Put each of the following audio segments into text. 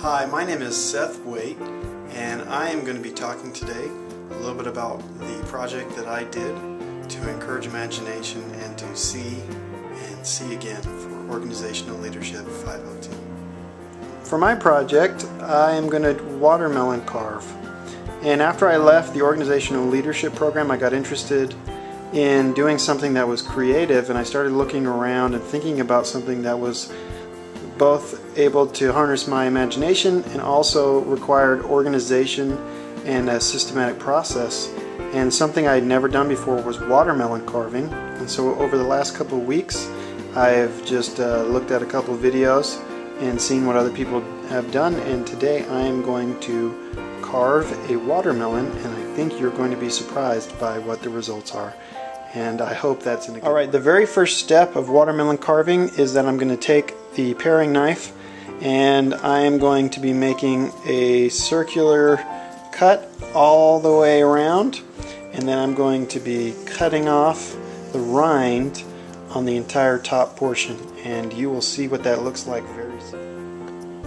Hi, my name is Seth Waite, and I am going to be talking today a little bit about the project that I did to encourage imagination and to see and see again for Organizational Leadership 502. For my project, I am going to watermelon carve. And after I left the Organizational Leadership program, I got interested in doing something that was creative, and I started looking around and thinking about something that was both able to harness my imagination and also required organization and a systematic process. And something I had never done before was watermelon carving. And so over the last couple of weeks, I've just looked at a couple of videos and seen what other people have done, and today I am going to carve a watermelon, and I think you're going to be surprised by what the results are. And I hope that's in a good. Alright, the very first step of watermelon carving is that I'm going to take the paring knife and I am going to be making a circular cut all the way around, and then I'm going to be cutting off the rind on the entire top portion, and you will see what that looks like very soon.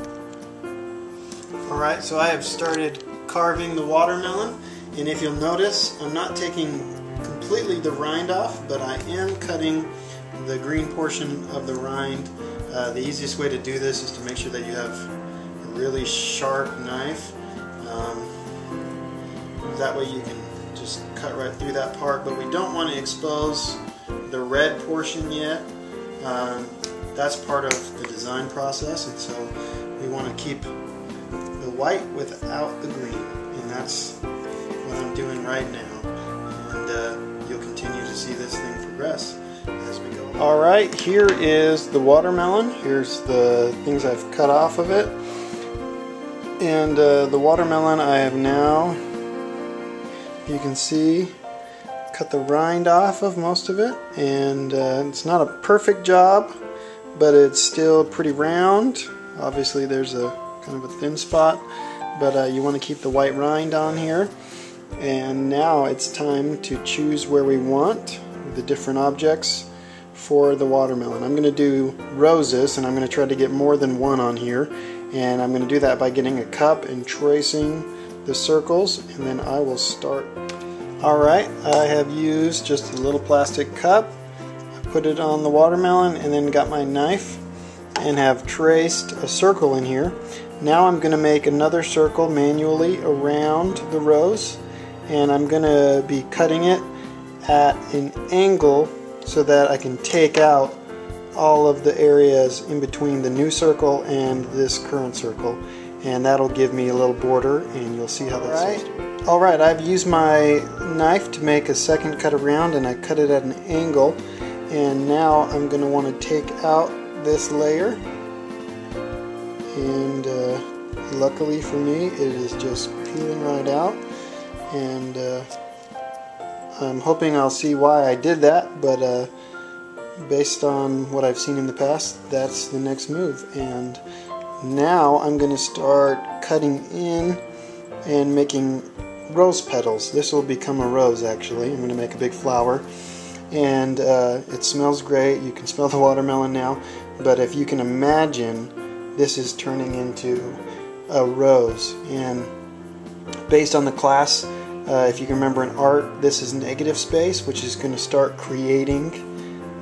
Alright, so I have started carving the watermelon, and if you'll notice, I'm not taking completely the rind off, but I am cutting the green portion of the rind. The easiest way to do this is to make sure that you have a really sharp knife. That way you can just cut right through that part, but we don't want to expose the red portion yet. That's part of the design process, and so we want to keep the white without the green, and that's what I'm doing right now. And you'll continue to see this thing progress as we go. Alright, here is the watermelon. Here's the things I've cut off of it. And the watermelon I have now, you can see, cut the rind off of most of it. And it's not a perfect job, but it's still pretty round. Obviously there's a kind of a thin spot, but you want to keep the white rind on here. And now it's time to choose where we want the different objects for the watermelon. I'm going to do roses, and I'm going to try to get more than one on here, and I'm going to do that by getting a cup and tracing the circles, and then I will start. Alright, I have used just a little plastic cup. I put it on the watermelon and then got my knife and have traced a circle in here. Now I'm going to make another circle manually around the rose, and I'm going to be cutting it at an angle so that I can take out all of the areas in between the new circle and this current circle, and that'll give me a little border, and you'll see how that's right. Alright, I've used my knife to make a second cut around, and I cut it at an angle, and now I'm going to want to take out this layer, and luckily for me it is just peeling right out, and I'm hoping I'll see why I did that, but based on what I've seen in the past, that's the next move. And now I'm going to start cutting in and making rose petals. This will become a rose, actually. I'm going to make a big flower, and it smells great. You can smell the watermelon now, but if you can imagine, this is turning into a rose. And based on the class, if you can remember in art, this is negative space, which is going to start creating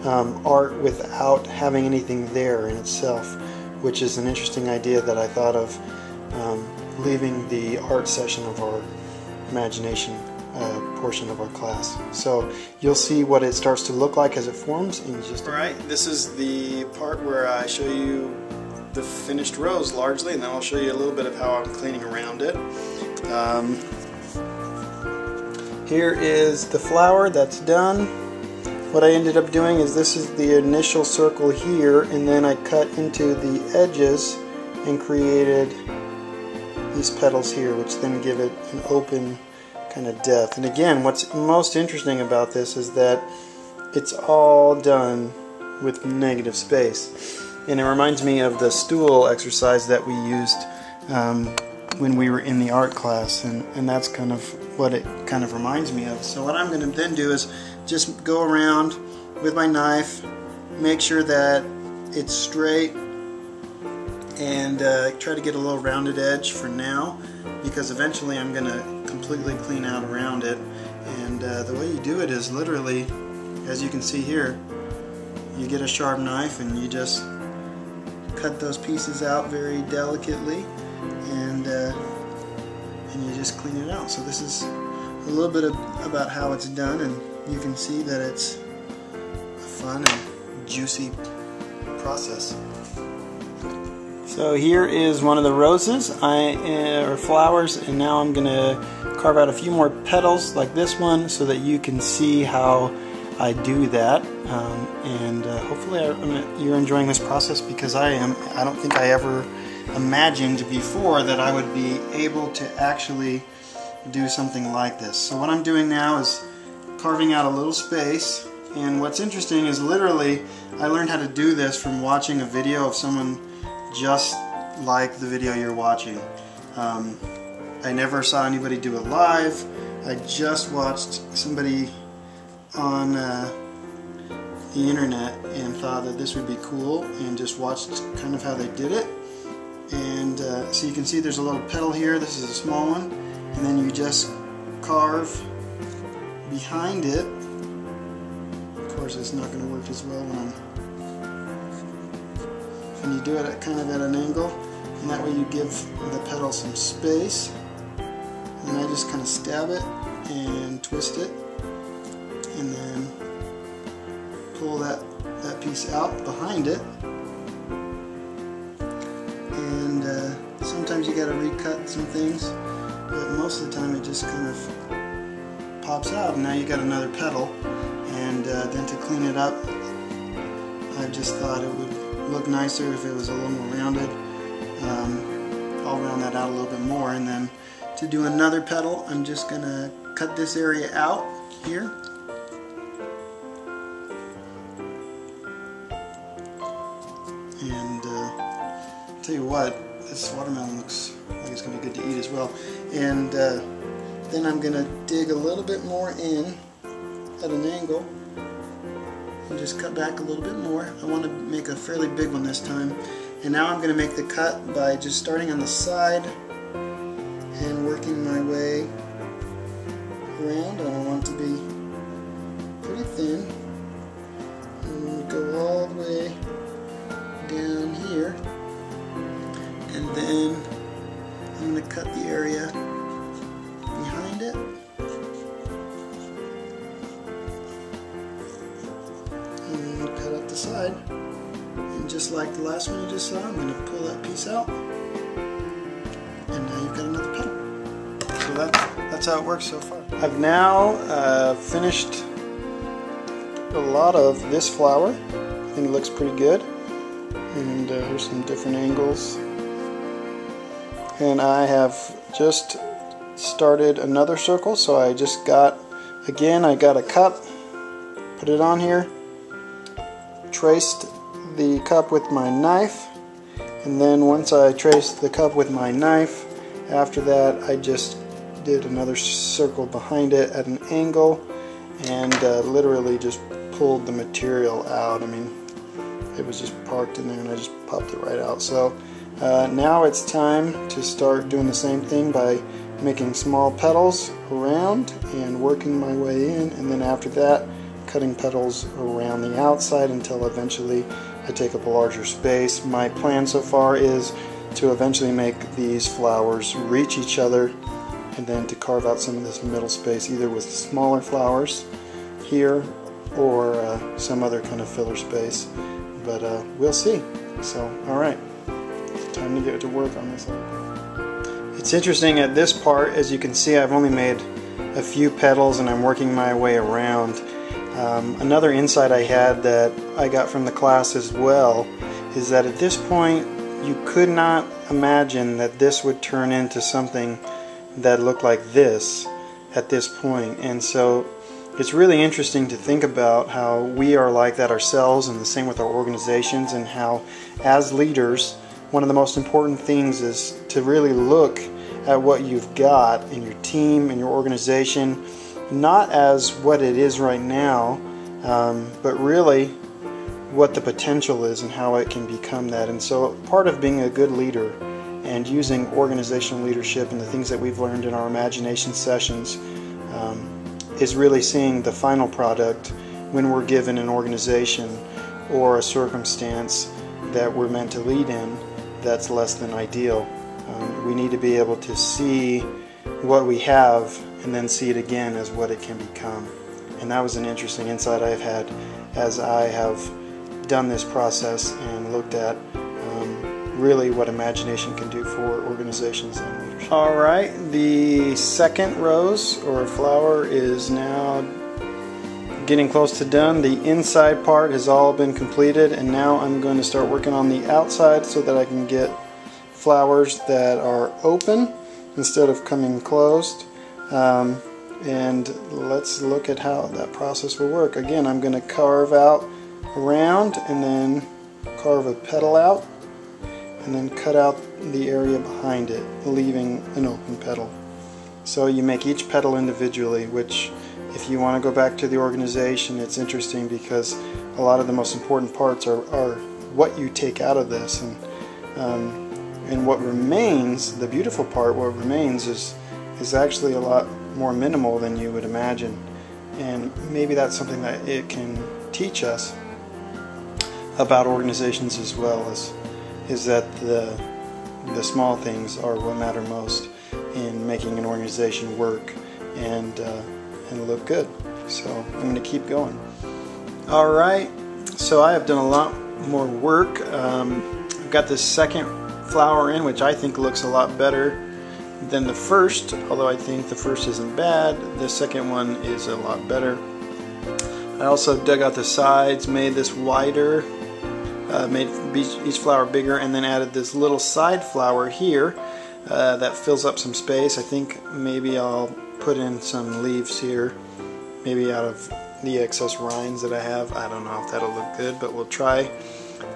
art without having anything there in itself, which is an interesting idea that I thought of leaving the art session of our imagination portion of our class. So you'll see what it starts to look like as it forms in just a minute. Alright, this is the part where I show you the finished rose largely, and then I'll show you a little bit of how I'm cleaning around it. Here is the flower that's done. What I ended up doing is, this is the initial circle here, and then I cut into the edges and created these petals here, which then give it an open kind of depth. And again, what's most interesting about this is that it's all done with negative space. And it reminds me of the stool exercise that we used when we were in the art class, and that's kind of what it kind of reminds me of. So what I'm going to then do is just go around with my knife, make sure that it's straight, and try to get a little rounded edge for now, because eventually I'm going to completely clean out around it. And the way you do it is literally, as you can see here, you get a sharp knife and you just cut those pieces out very delicately, and you just clean it out. So this is a little bit about how it's done, and you can see that it's a fun and juicy process. So here is one of the roses, or flowers, and now I'm going to carve out a few more petals like this one so that you can see how I do that. And hopefully you're enjoying this process, because I am. I don't think I ever imagined before that I would be able to actually do something like this. So what I'm doing now is carving out a little space, and what's interesting is literally I learned how to do this from watching a video of someone just like the video you're watching. I never saw anybody do it live. I just watched somebody on the internet and thought that this would be cool, and just watched kind of how they did it. And so you can see there's a little petal here. This is a small one, and then you just carve behind it. Of course, it's not going to work as well when you do it at kind of at an angle, and that way you give the petal some space. And I just kind of stab it and twist it, and then pull that piece out behind it. And sometimes you got to recut some things, but most of the time it just kind of pops out, and now you got another petal. And then to clean it up, I just thought it would look nicer if it was a little more rounded. I'll round that out a little bit more, and then to do another petal, I'm just going to cut this area out here. And tell you what, this watermelon looks like it's going to be good to eat as well. And then I'm going to dig a little bit more in at an angle and just cut back a little bit more. I want to make a fairly big one this time. And now I'm going to make the cut by just starting on the side and working my way around. And I want it to be pretty thin. And go all the way down here. And then I'm going to cut the area behind it. And cut up the side. And just like the last one you just saw, I'm going to pull that piece out. And now you've got another petal. So that's how it works so far. I've now finished a lot of this flower. I think it looks pretty good. And here's some different angles. And I have just started another circle, so I just got, again, I got a cup, put it on here, traced the cup with my knife, and then once I traced the cup with my knife, after that I just did another circle behind it at an angle, and literally just pulled the material out. I mean, it was just parked in there and I just popped it right out. So now it's time to start doing the same thing by making small petals around and working my way in, and then after that cutting petals around the outside until eventually I take up a larger space. My plan so far is to eventually make these flowers reach each other, and then to carve out some of this middle space either with smaller flowers here or some other kind of filler space. But we'll see. So, alright, time to get to work on this. It's interesting at this part, as you can see, I've only made a few petals and I'm working my way around. Another insight I had that I got from the class as well is that at this point you could not imagine that this would turn into something that looked like this at this point. And so it's really interesting to think about how we are like that ourselves, and the same with our organizations, and how as leaders one of the most important things is to really look at what you've got in your team and your organization, not as what it is right now, but really what the potential is and how it can become that. And so part of being a good leader and using organizational leadership and the things that we've learned in our imagination sessions is really seeing the final product when we're given an organization or a circumstance that we're meant to lead in that's less than ideal. We need to be able to see what we have and then see it again as what it can become. And that was an interesting insight I've had as I have done this process and looked at really what imagination can do for organizations and leadership. Alright, the second rose or flower is now getting close to done. The inside part has all been completed, and now I'm going to start working on the outside so that I can get flowers that are open instead of coming closed. And let's look at how that process will work. Again, I'm going to carve out around and then carve a petal out and then cut out the area behind it, leaving an open petal. So you make each petal individually, which if you want to go back to the organization, it's interesting because a lot of the most important parts are what you take out of this, and what remains, the beautiful part, what remains is actually a lot more minimal than you would imagine. And maybe that's something that it can teach us about organizations as well, is that the small things are what matter most in making an organization work and look good. So I'm going to keep going. Alright, so I have done a lot more work. I've got this second flower in, which I think looks a lot better than the first, although I think the first isn't bad. The second one is a lot better. I also dug out the sides, made this wider, made each flower bigger, and then added this little side flower here that fills up some space. I think maybe I'll put in some leaves here, maybe out of the excess rinds that I have. I don't know if that'll look good, but we'll try.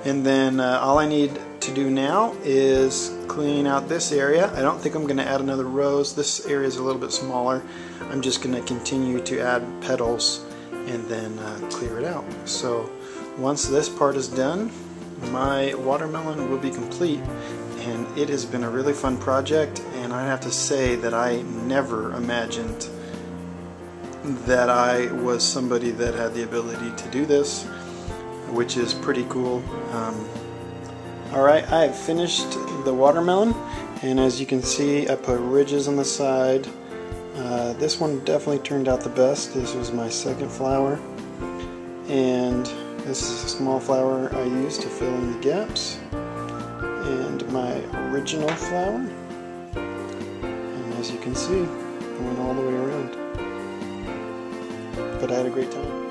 And then all I need to do now is clean out this area. I don't think I'm going to add another rose. This area is a little bit smaller. I'm just going to continue to add petals and then clear it out. So once this part is done, my watermelon will be complete. And it has been a really fun project, and I have to say that I never imagined that I was somebody that had the ability to do this, which is pretty cool. Alright, I have finished the watermelon, and as you can see I put ridges on the side. This one definitely turned out the best. This was my second flower, and this is a small flower I used to fill in the gaps, and my original flower, and as you can see, I went all the way around. But I had a great time.